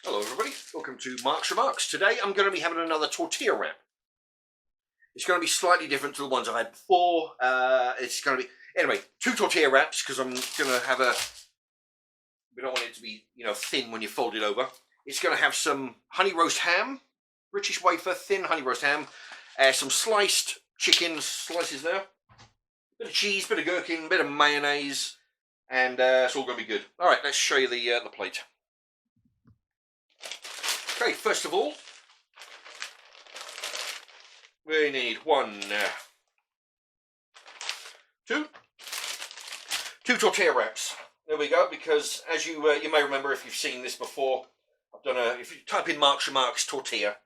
Hello everybody, welcome to Mark's Remarks. Today I'm going to be having another tortilla wrap. It's going to be slightly different to the ones I've had before. It's going to be, anyway, 2 tortilla wraps because I'm going to have we don't want it to be, thin when you fold it over. It's going to have some honey roast ham, British wafer, thin honey roast ham, some sliced chicken slices there, bit of cheese, bit of gherkin, bit of mayonnaise, and it's all going to be good. All right, let's show you the plate. Okay, first of all, we need 2 tortilla wraps. There we go, because as you may remember if you've seen this before, if you type in Mark's Remarks tortilla,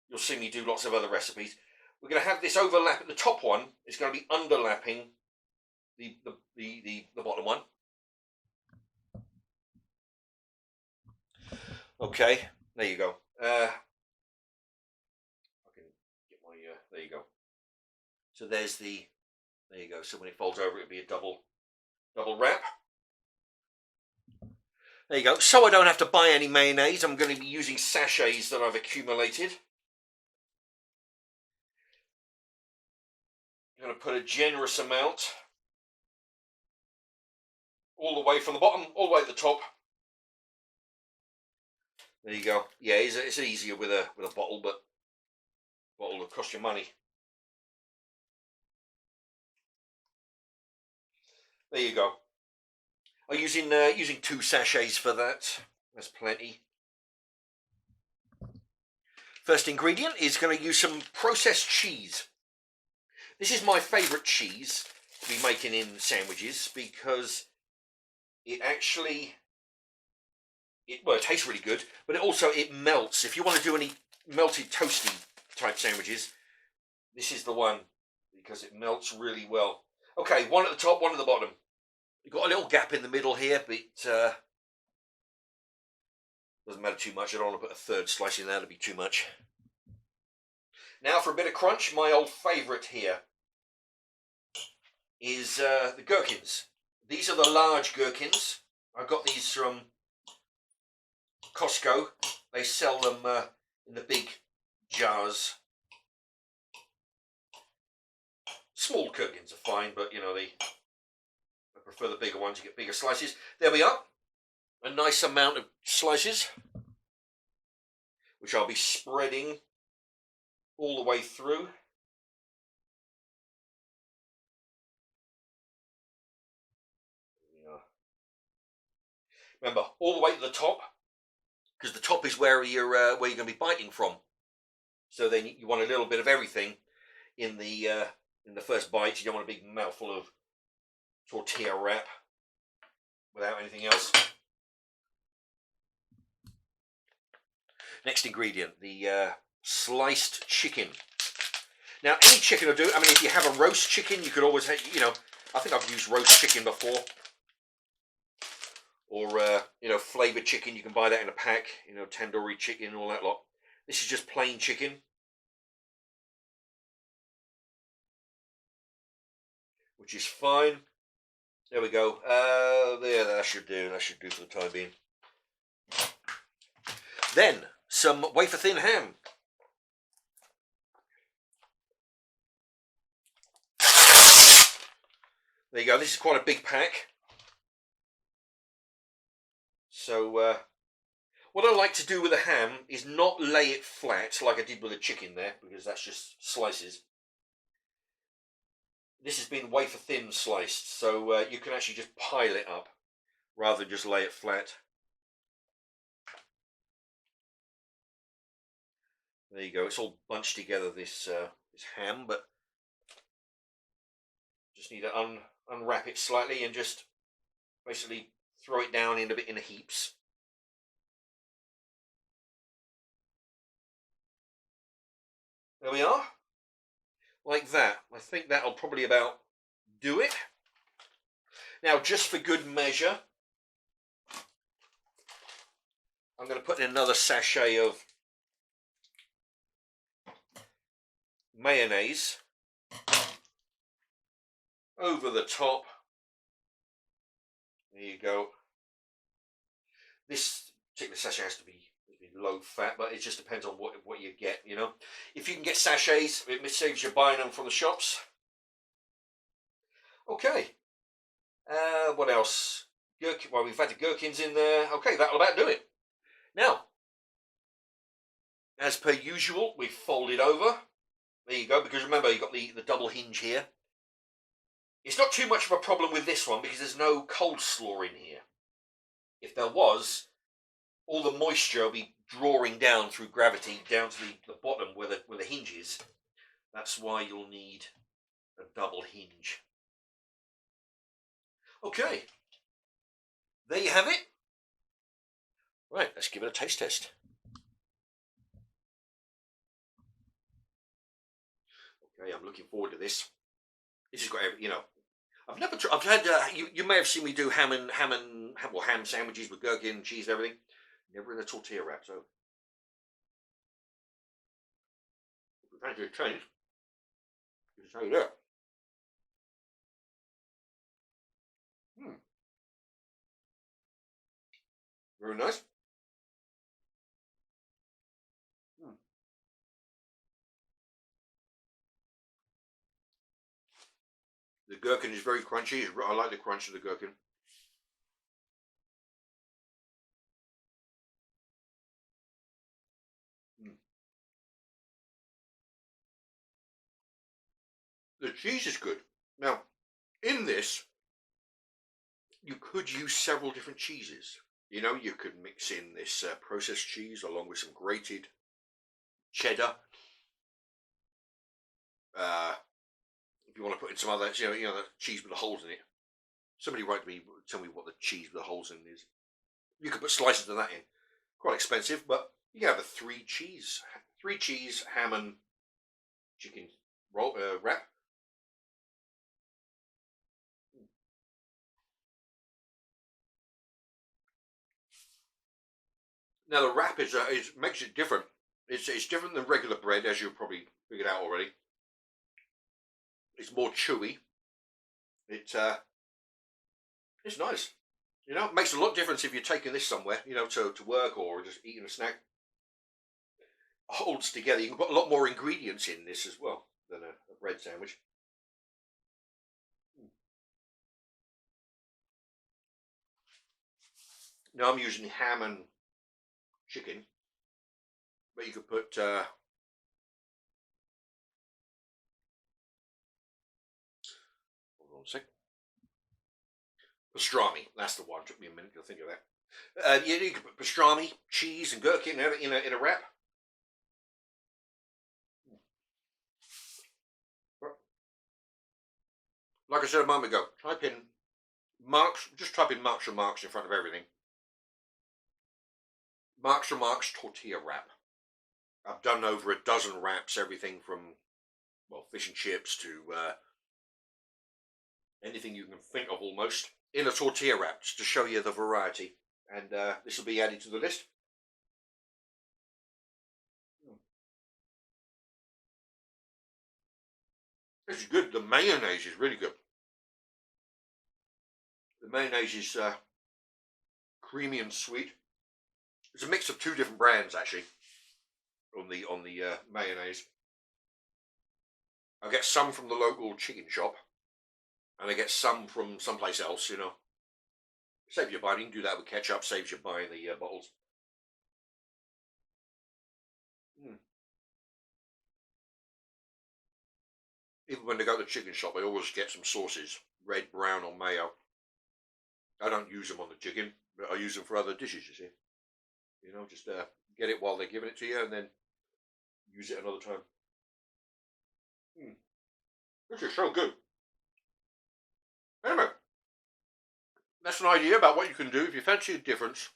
you'll see me do lots of other recipes. We're going to have this overlap. The top one is going to be underlapping the bottom one. Okay, there you go. I can get my, there you go. So there you go. So when it folds over, it'll be a double wrap. There you go. So I don't have to buy any mayonnaise, I'm going to be using sachets that I've accumulated. I'm going to put a generous amount all the way from the bottom, all the way to the top. There you go. Yeah, it's easier with a bottle, but a bottle will cost you money. There you go. I'm using 2 sachets for that. That's plenty. First ingredient is going to use some processed cheese. This is my favourite cheese to be making in sandwiches because it actually, it tastes really good, but it melts. If you want to do any melted toasty type sandwiches, this is the one because it melts really well. Okay, 1 at the top, 1 at the bottom. You've got a little gap in the middle here, but doesn't matter too much. I don't want to put a 3rd slice in there, that'd be too much. Now for a bit of crunch, my old favourite here is the gherkins. These are the large gherkins. I got these from Costco. They sell them in the big jars. Small gherkins are fine, but I prefer the bigger ones. You get bigger slices. There we are. A nice amount of slices, which I'll be spreading all the way through. Remember, all the way to the top, because the top is where you're going to be biting from. So then you want a little bit of everything in the first bite. You don't want a big mouthful of tortilla wrap without anything else. Next ingredient, the sliced chicken. Now, any chicken will do. I mean, if you have a roast chicken, you could always have, I think I've used roast chicken before. Or, flavoured chicken, you can buy that in a pack, tandoori chicken and all that lot. This is just plain chicken. Which is fine. There we go. There, that should do. That should do for the time being. Then, some wafer-thin ham. There you go. This is quite a big pack. So, what I like to do with the ham is not lay it flat like I did with the chicken there, because that's just slices. This has been wafer thin sliced, so you can actually just pile it up rather than just lay it flat. There you go. It's all bunched together, this ham, but just need to unwrap it slightly and just basically throw it down in a bit in heaps. There we are. Like that. I think that'll probably about do it. Now, just for good measure, I'm going to put in another sachet of mayonnaise over the top. There you go. This particular sachet has been in low fat, but it just depends on what you get, you know. If you can get sachets, it saves you buying them from the shops. Okay. What else? Gherkin, well, we've had the gherkins in there. Okay, that'll about do it. Now, as per usual, we've folded over. There you go, because remember, you've got the double hinge here. It's not too much of a problem with this one because there's no coleslaw in here. If there was, all the moisture will be drawing down through gravity down to the bottom where the hinge is. That's why you'll need a double hinge. Okay, there you have it. Right, let's give it a taste test. Okay, I'm looking forward to this. This has got, you know, I've had. You may have seen me do ham sandwiches with gherkin, cheese, and everything. Never in a tortilla wrap. So, thank you, change. Just tell you that. Very nice. The gherkin is very crunchy. I like the crunch of the gherkin. The cheese is good. Now, in this, you could use several different cheeses. You know, you could mix in this processed cheese along with some grated cheddar. If you want to put in some other, you know, the cheese with the holes in it. Somebody write to me, tell me what the cheese with the holes in is. You could put slices of that in. Quite expensive, but you can have a three cheese ham and chicken roll wrap. Now the wrap is makes it different. It's different than regular bread, as you've probably figured out already. It's more chewy. It's nice. You know, it makes a lot of difference if you're taking this somewhere, you know, to work or just eating a snack. It holds together. You can put a lot more ingredients in this as well than a bread sandwich. Now I'm using ham and chicken, but you could put hold on a sec. Pastrami, that's the one. It took me a minute to think of that. Yeah, you could put pastrami, cheese, and gherkin in a wrap. Like I said a moment ago, type in Marks. Just type in Marks and Marks in front of everything. Marks and Marks tortilla wrap. I've done over a dozen wraps, everything from, well, fish and chips to anything you can think of almost, in a tortilla wrap, just to show you the variety. And this will be added to the list. This is good. The mayonnaise is really good. The mayonnaise is creamy and sweet. It's a mix of two different brands actually on the mayonnaise. I get some from the local chicken shop, and I get some from someplace else. You know, save your buying. You can do that with ketchup. Saves you buying the bottles. Even when they go to the chicken shop, I always get some sauces, red, brown, or mayo. I don't use them on the chicken, but I use them for other dishes. You see, you know, just get it while they're giving it to you, and then use it another time. This is so good. Anyway, that's an idea about what you can do if you fancy a difference.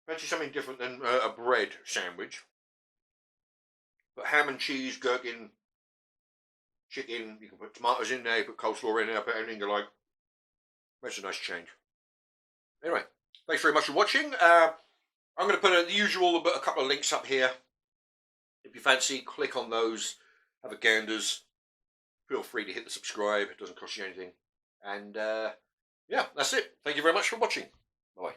Fancy something different than a bread sandwich. But ham and cheese, gherkin, chicken. You can put tomatoes in there, you put coleslaw in there, put anything you like. That's a nice change. Anyway, thanks very much for watching. I'm going to put the usual, a couple of links up here. If you fancy, click on those, have a ganders. Feel free to hit the subscribe. It doesn't cost you anything. And yeah, that's it. Thank you very much for watching. Bye.